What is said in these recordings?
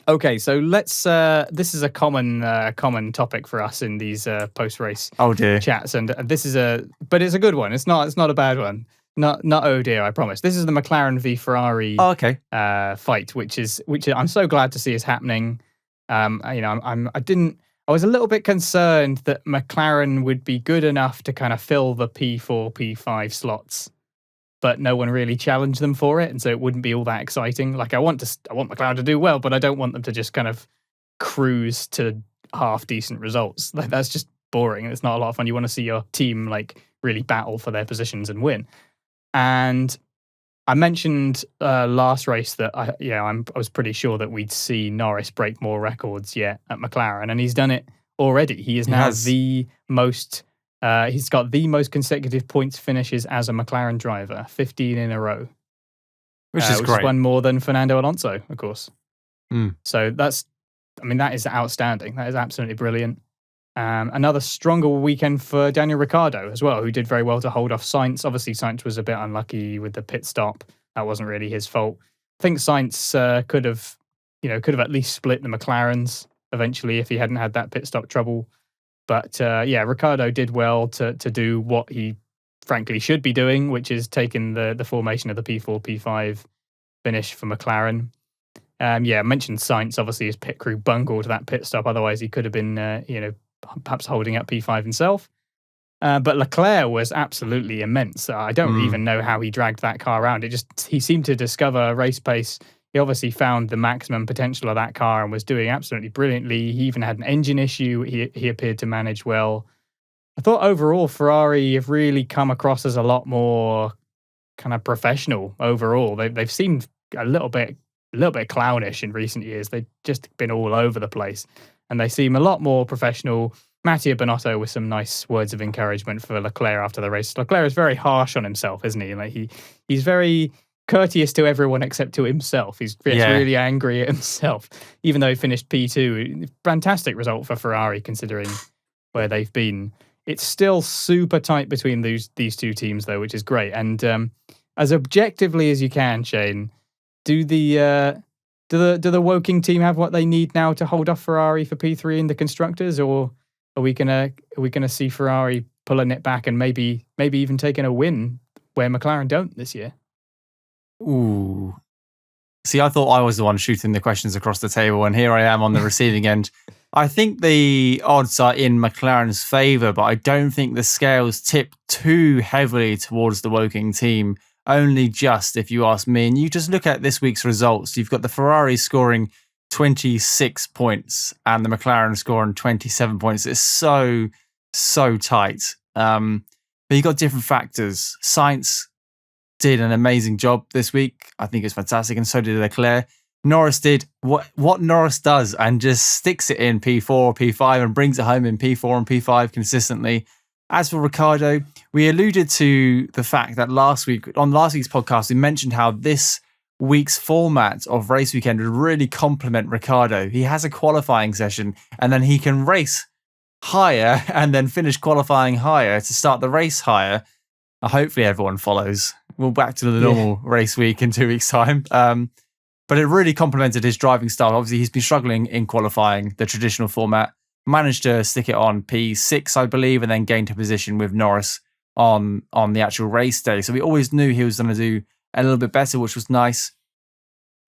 Okay, so let's. This is a common topic for us in these post-race Oh dear. chats, and this is but it's a good one. It's not a bad one. Not oh dear, I promise. This is the McLaren v Ferrari Oh, okay. fight, which I'm so glad to see is happening. I was a little bit concerned that McLaren would be good enough to kind of fill the P4, P5 slots, but no one really challenged them for it, and so it wouldn't be all that exciting. Like I want McLaren to do well, but I don't want them to just kind of cruise to half decent results. Like that's just boring. It's not a lot of fun. You want to see your team like really battle for their positions and win. And I mentioned last race that I was pretty sure that we'd see Norris break more records yet at McLaren, and he's done it already. He is now the most. He's got the most consecutive points finishes as a McLaren driver, 15 in a row, which is great. Is one more than Fernando Alonso, of course. Mm. So that is outstanding. That is absolutely brilliant. Another stronger weekend for Daniel Ricciardo as well, who did very well to hold off Sainz. Obviously, Sainz was a bit unlucky with the pit stop. That wasn't really his fault. I think Sainz could have at least split the McLarens eventually if he hadn't had that pit stop trouble. But Ricciardo did well to do what he frankly should be doing, which is taking the formation of the P4, P5 finish for McLaren. I mentioned Sainz. Obviously, his pit crew bungled that pit stop. Otherwise, he could have been, perhaps holding up P5 himself. But Leclerc was absolutely immense. I don't even know how he dragged that car around. He seemed to discover race pace. He obviously found the maximum potential of that car and was doing absolutely brilliantly. He even had an engine issue he appeared to manage well. I thought overall Ferrari have really come across as a lot more kind of professional overall. They've seemed a little bit clownish in recent years. They've just been all over the place. And they seem a lot more professional. Mattia Binotto with some nice words of encouragement for Leclerc after the race. Leclerc is very harsh on himself, isn't he? Like he's very courteous to everyone except to himself. He's really angry at himself, even though he finished P2. Fantastic result for Ferrari considering where they've been. It's still super tight between these two teams though, which is great. And as objectively as you can, Shane, do the Woking team have what they need now to hold off Ferrari for P3 in the Constructors, or are we gonna see Ferrari pulling it back and maybe even taking a win where McLaren don't this year? Ooh. See, I thought I was the one shooting the questions across the table, and here I am on the receiving end. I think the odds are in McLaren's favour, but I don't think the scales tip too heavily towards the Woking team. Only just, if you ask me. And you just look at this week's results. You've got the Ferrari scoring 26 points and the McLaren scoring 27 points. It's so tight. But you've got different factors. Sainz did an amazing job this week. I think it's fantastic. And so did Leclerc. Norris did what Norris does and just sticks it in P4, P5 and brings it home in P4 and P5 consistently. As for Ricciardo, we alluded to the fact that last week's podcast, we mentioned how this week's format of race weekend would really complement Ricciardo. He has a qualifying session and then he can race higher and then finish qualifying higher to start the race higher. Hopefully everyone follows. We'll back to the normal race week in 2 weeks' time. But it really complemented his driving style. Obviously, he's been struggling in qualifying, the traditional format. Managed to stick it on P6, I believe, and then gained a position with Norris on the actual race day. So we always knew he was going to do a little bit better, which was nice.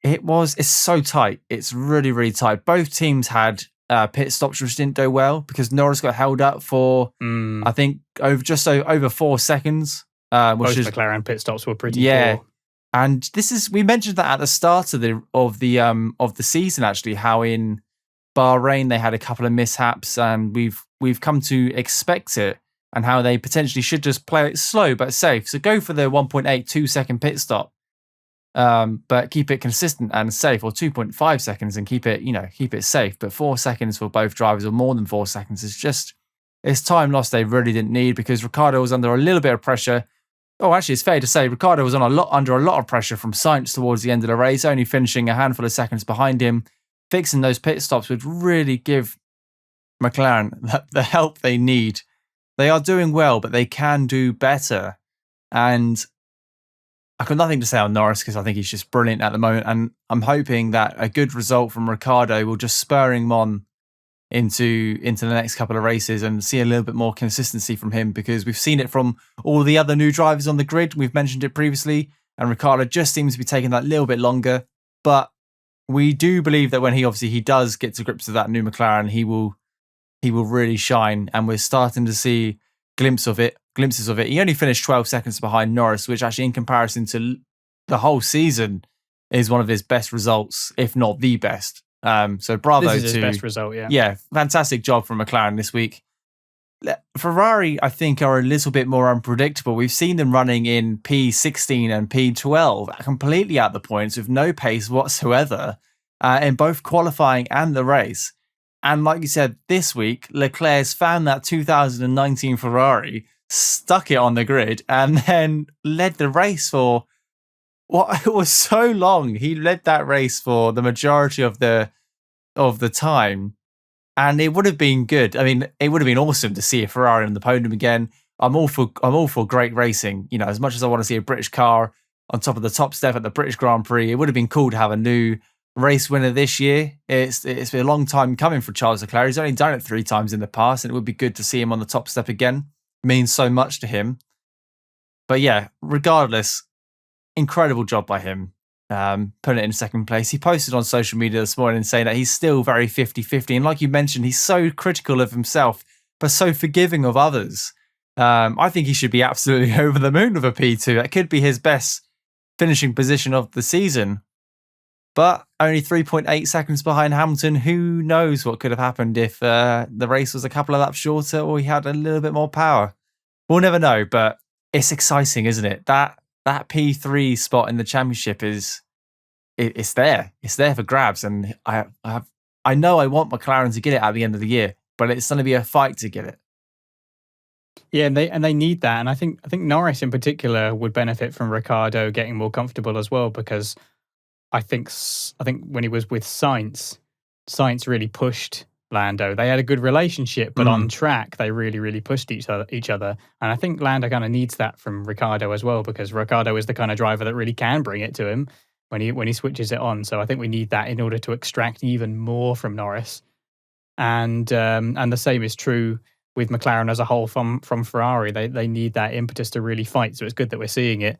It's so tight. It's really, really tight. Both teams had pit stops which didn't go well because Norris got held up for, I think, over 4 seconds. Both McLaren pit stops were pretty poor. And we mentioned that at the start of the season, actually, how in Bahrain they had a couple of mishaps, and we've come to expect it, and how they potentially should just play it slow but safe. So go for the 1.82 second pit stop, but keep it consistent and safe, or 2.5 seconds and keep it safe. But 4 seconds for both drivers, or more than 4 seconds, it's time lost they really didn't need, because Ricciardo was under a little bit of pressure. Oh, actually, it's fair to say Ricciardo was under a lot of pressure from Sainz towards the end of the race, only finishing a handful of seconds behind him. Fixing those pit stops would really give McLaren the help they need. They are doing well, but they can do better. And I've got nothing to say on Norris because I think he's just brilliant at the moment. And I'm hoping that a good result from Ricciardo will just spur him on into the next couple of races and see a little bit more consistency from him, because we've seen it from all the other new drivers on the grid. We've mentioned it previously, and Ricciardo just seems to be taking that little bit longer. But we do believe that when he does get to grips with that new McLaren, he will really shine, and we're starting to see glimpses of it. He only finished 12 seconds behind Norris, which actually in comparison to the whole season is one of his best results, if not the best. So bravo This is to his best result, yeah. Yeah, fantastic job from McLaren this week. Ferrari, I think, are a little bit more unpredictable. We've seen them running in P16 and P12 completely at the points with no pace whatsoever in both qualifying and the race. And like you said, this week, Leclerc's found that 2019 Ferrari, stuck it on the grid, and then led the race for what it was so long. He led that race for the majority of the time. And it would have been good. I mean, it would have been awesome to see a Ferrari on the podium again. I'm all for great racing. You know, as much as I want to see a British car on top of the top step at the British Grand Prix, it would have been cool to have a new race winner this year. It's been a long time coming for Charles Leclerc. He's only done it 3 times in the past, and it would be good to see him on the top step again. It means so much to him. But yeah, regardless, incredible job by him. Putting it in second place. He posted on social media this morning saying that he's still very 50-50. And like you mentioned, he's so critical of himself, but so forgiving of others. I think he should be absolutely over the moon with a P2. That could be his best finishing position of the season. But only 3.8 seconds behind Hamilton. Who knows what could have happened if the race was a couple of laps shorter or he had a little bit more power. We'll never know, but it's exciting, isn't it? That P3 spot in the championship it's there. It's there for grabs, and I know I want McLaren to get it at the end of the year, but it's going to be a fight to get it. Yeah, and they need that, and I think Norris in particular would benefit from Ricciardo getting more comfortable as well, because I think when he was with Sainz really pushed Lando. They had a good relationship, but on track, they really pushed each other. And I think Lando kind of needs that from Ricciardo as well, because Ricciardo is the kind of driver that really can bring it to him when he switches it on. So I think we need that in order to extract even more from Norris. And the same is true with McLaren as a whole from Ferrari. They need that impetus to really fight. So it's good that we're seeing it.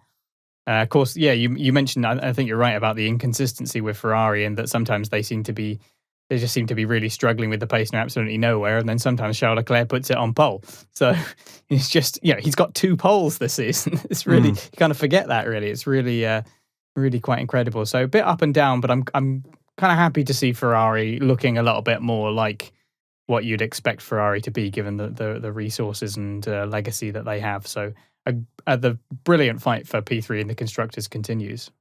Of course, yeah, you mentioned, I think you're right about the inconsistency with Ferrari, and that sometimes they just seem to be really struggling with the pace and are absolutely nowhere. And then sometimes Charles Leclerc puts it on pole. So it's just, he's got 2 poles this season. It's really, you kind of forget that really. It's really, really quite incredible. So a bit up and down, but I'm kind of happy to see Ferrari looking a little bit more like what you'd expect Ferrari to be, given the resources and legacy that they have. So the brilliant fight for P3 in the Constructors continues.